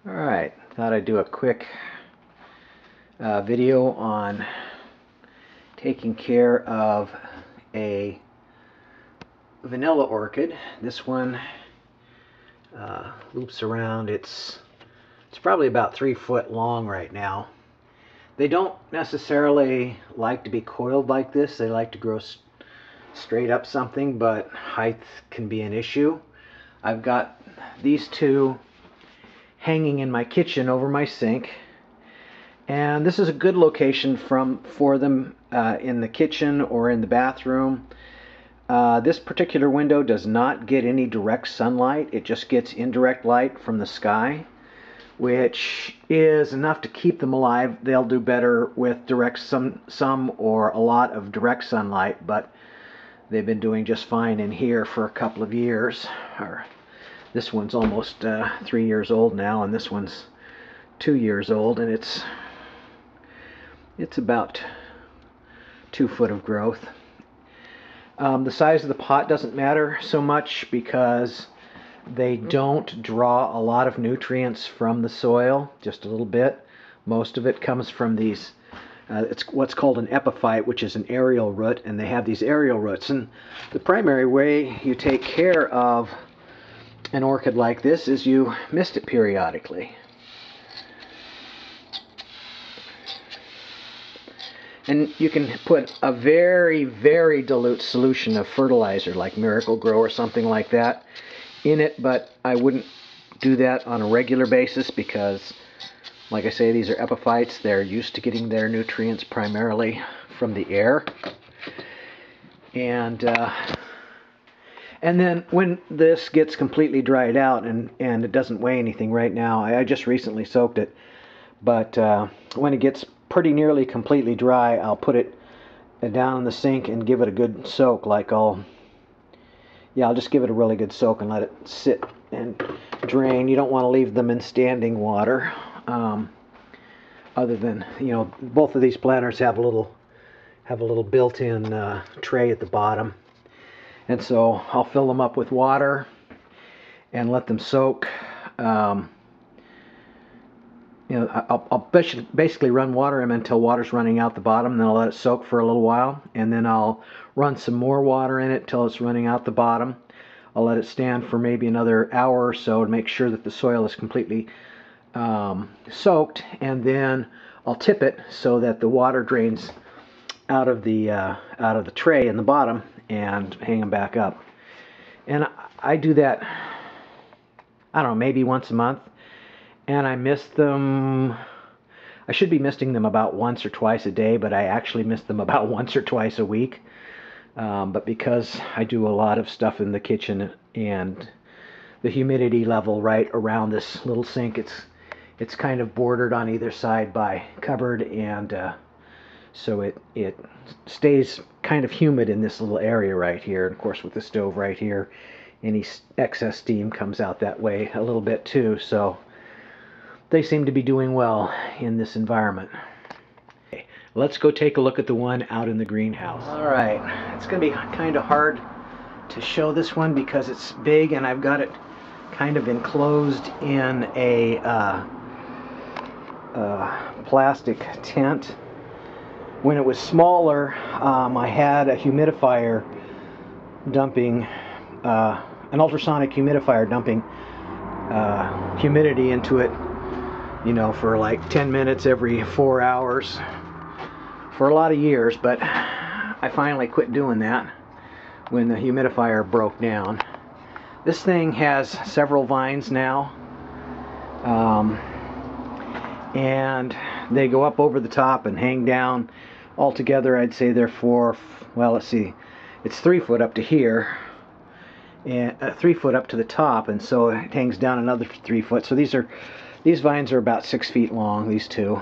Alright, thought I'd do a quick video on taking care of a vanilla orchid. This one loops around. It's probably about 3 foot long right now. They don't necessarily like to be coiled like this. They like to grow straight up something, but height can be an issue. I've got these two hanging in my kitchen over my sink, and this is a good location for them in the kitchen or in the bathroom. This particular window does not get any direct sunlight. It just gets indirect light from the sky, which is enough to keep them alive. They'll do better with some or a lot of direct sunlight, but they've been doing just fine in here for a couple of years. This one's almost 3 years old now, and this one's 2 years old, and it's about 2 foot of growth. The size of the pot doesn't matter so much because they don't draw a lot of nutrients from the soil, just a little bit. Most of it comes from these, it's what's called an epiphyte, which is an aerial root, and they have these aerial roots. And the primary way you take care of an orchid like this is you mist it periodically. And you can put a very, very dilute solution of fertilizer like Miracle Grow or something like that in it, but I wouldn't do that on a regular basis because, like I say, these are epiphytes. They're used to getting their nutrients primarily from the air. And then when this gets completely dried out, and it doesn't weigh anything right now, I just recently soaked it, but when it gets pretty nearly completely dry, I'll put it down in the sink and give it a good soak. I'll just give it a really good soak and let it sit and drain. You don't want to leave them in standing water. Other than, both of these planters have a little built-in tray at the bottom. And so I'll fill them up with water and let them soak. I'll basically run water in until water's running out the bottom, and then I'll let it soak for a little while, and then I'll run some more water in it till it's running out the bottom. I'll let it stand for maybe another hour or so to make sure that the soil is completely soaked, and then I'll tip it so that the water drains out of the tray in the bottom and hang them back up. And I do that, I don't know, maybe once a month. And I mist them, I should be misting them about once or twice a day, but I actually mist them about once or twice a week. But because I do a lot of stuff in the kitchen and the humidity level right around this little sink, it's kind of bordered on either side by cupboard, and so it stays kind of humid in this little area right here. And of course, with the stove right here, any excess steam comes out that way a little bit too. So they seem to be doing well in this environment. Okay, let's go take a look at the one out in the greenhouse. All right, it's going to be kind of hard to show this one because it's big, and I've got it kind of enclosed in a plastic tent. When it was smaller, I had a humidifier dumping, an ultrasonic humidifier dumping humidity into it, for like 10 minutes every 4 hours for a lot of years, but I finally quit doing that when the humidifier broke down. This thing has several vines now, and they go up over the top and hang down. Altogether, I'd say they're it's 3 foot up to here, and 3 foot up to the top, and so it hangs down another 3 foot. So these vines are about 6 feet long, these two.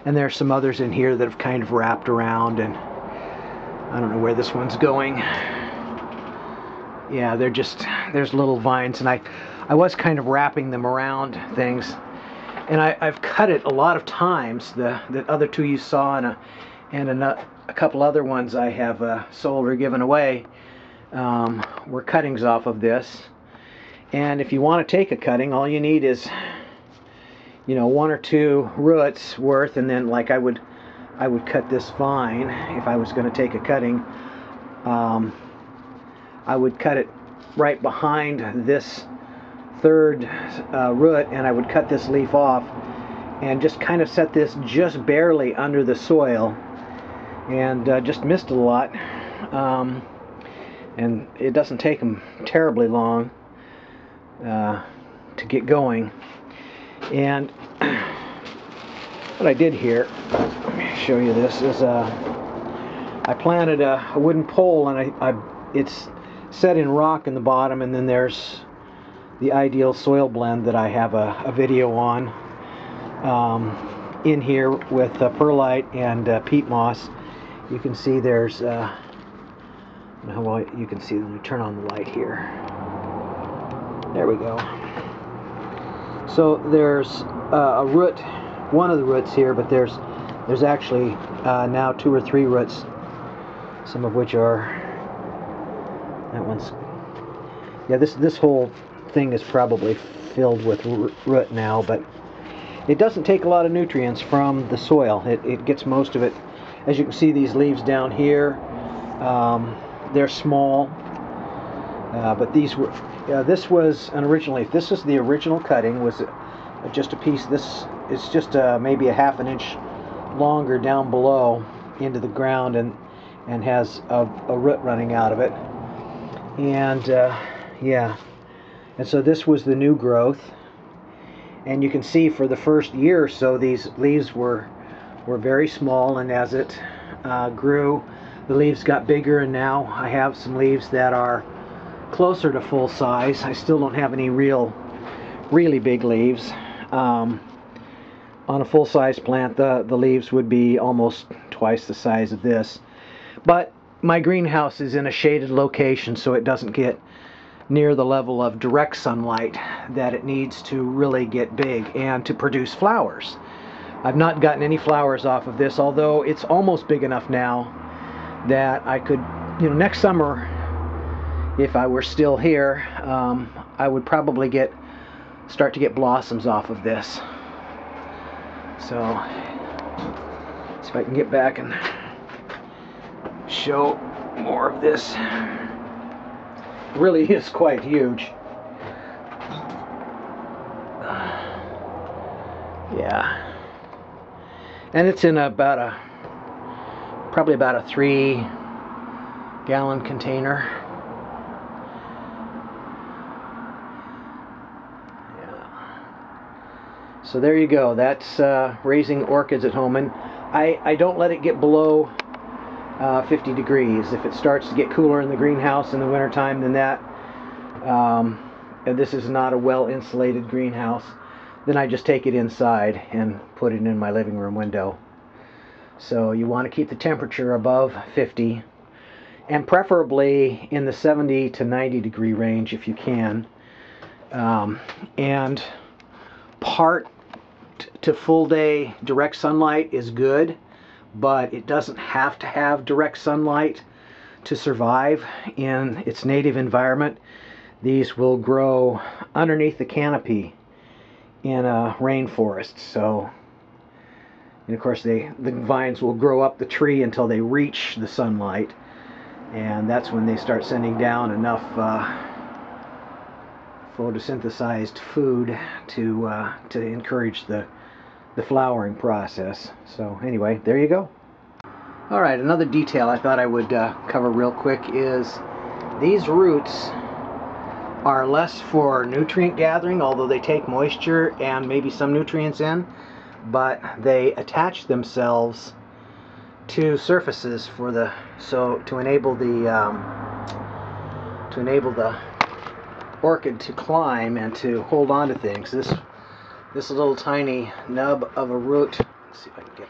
And there's some others in here that have kind of wrapped around, and I don't know where this one's going. Yeah, there's little vines, and I was kind of wrapping them around things. And I've cut it a lot of times. The other two you saw, and a couple other ones I have sold or given away were cuttings off of this. And if you want to take a cutting, all you need is you know, 1 or 2 roots worth, and then like I would cut this vine if I was going to take a cutting. I would cut it right behind this 3rd root, and I would cut this leaf off and just kind of set this just barely under the soil, and just missed it a lot. And it doesn't take them terribly long to get going. And what I did here, let me show you this, is I planted a wooden pole, and it's set in rock in the bottom, and then there's the ideal soil blend that I have a video on in here with perlite and peat moss. You can see there's how well you can see. Let me turn on the light here. There we go. So there's a root, one of the roots here, but there's actually now 2 or 3 roots, some of which are, that one's, yeah, this whole thing is probably filled with root now, but it doesn't take a lot of nutrients from the soil. It gets most of it. As you can see, these leaves down here, they're small, but these were, this was an originally, if this is the original cutting, was just a piece. This is just maybe a ½ inch longer down below into the ground, and has a root running out of it. And yeah, and so this was the new growth, and you can see for the first year or so these leaves were very small, and as it grew, the leaves got bigger, and now I have some leaves that are closer to full size. I still don't have any really big leaves. On a full-size plant, the leaves would be almost twice the size of this. But my greenhouse is in a shaded location, so it doesn't get near the level of direct sunlight that it needs to really get big and to produce flowers. I've not gotten any flowers off of this, although it's almost big enough now that I could, you know, next summer, if I were still here, I would probably start to get blossoms off of this. So, see if I can get back and show more of this. It really is quite huge. Yeah. And it's in probably about a 3-gallon container. So there you go. That's raising orchids at home, and I don't let it get below 50 degrees. If it starts to get cooler in the greenhouse in the wintertime than that, and this is not a well-insulated greenhouse, then I just take it inside and put it in my living room window. So you want to keep the temperature above 50, and preferably in the 70 to 90 degree range if you can. And part to full day direct sunlight is good, but it doesn't have to have direct sunlight to survive in its native environment. These will grow underneath the canopy in a rainforest, so, and of course the vines will grow up the tree until they reach the sunlight, and that's when they start sending down enough photosynthesized food to encourage the flowering process. So anyway, there you go. Alright, another detail I thought I would cover real quick is these roots are less for nutrient gathering, although they take moisture and maybe some nutrients in, but they attach themselves to surfaces for to enable the orchid to climb and to hold on to things. This little tiny nub of a root, let's see if I can get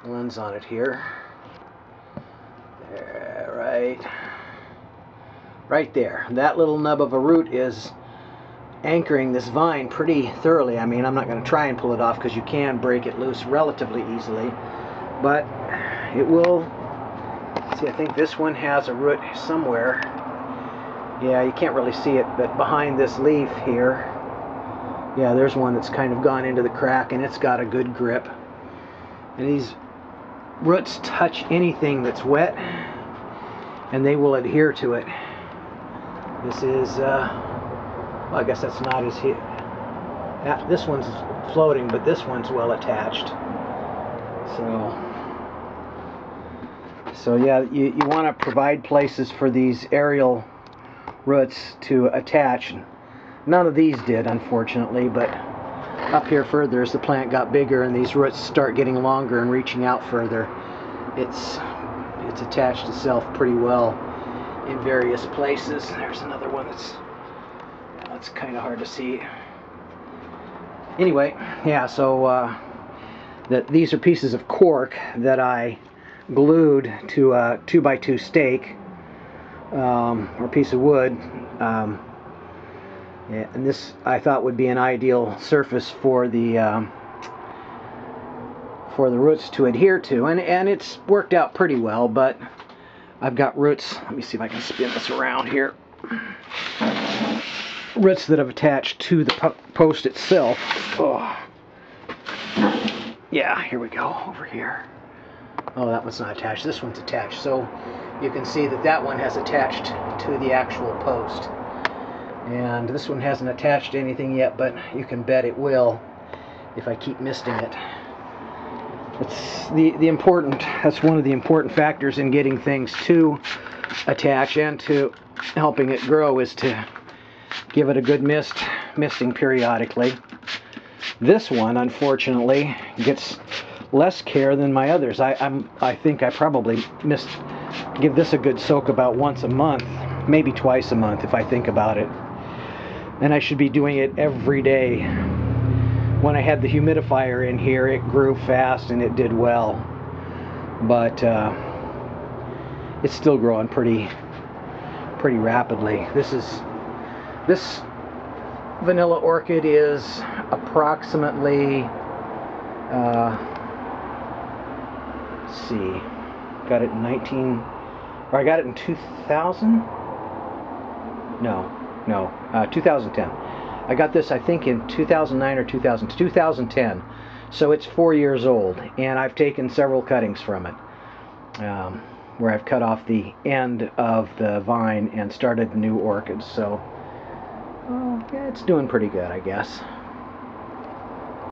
the lens on it here. There, right there. That little nub of a root is anchoring this vine pretty thoroughly. I mean, I'm not going to try and pull it off because you can break it loose relatively easily, but it will. See, I think this one has a root somewhere. Yeah, you can't really see it, but behind this leaf here, Yeah, there's one that's kind of gone into the crack, and it's got a good grip. And these roots touch anything that's wet, and they will adhere to it. This is, well, I guess that's not as hit. This one's floating, but this one's well attached. So yeah, you want to provide places for these aerial roots to attach. None of these did, unfortunately, but up here further, as the plant got bigger and these roots start getting longer and reaching out further, it's attached itself pretty well in various places. There's another one that's kind of hard to see. Anyway, yeah, so these are pieces of cork that I glued to a 2x2 stake, or piece of wood. Yeah, and this I thought would be an ideal surface for the roots to adhere to, and it's worked out pretty well. But I've got roots. Let me see if I can spin this around here. Roots that have attached to the post itself. Oh. Yeah, here we go, over here. Oh, that one's not attached. This one's attached. So you can see that that one has attached to the actual post. And this one hasn't attached to anything yet, but you can bet it will if I keep misting it. It's that's one of the important factors in getting things to attach and to helping it grow, is to give it a good misting periodically. This one, unfortunately, gets less care than my others. I think I probably give this a good soak about once a month, maybe twice a month if I think about it. And I should be doing it every day. When I had the humidifier in here, it grew fast and it did well, but it's still growing pretty rapidly. This vanilla orchid is approximately, let's see, got it in I got it in 2000? No, 2010. I got this, I think, in 2009 or 2010. So it's 4 years old, and I've taken several cuttings from it, where I've cut off the end of the vine and started new orchids. So yeah, it's doing pretty good, I guess.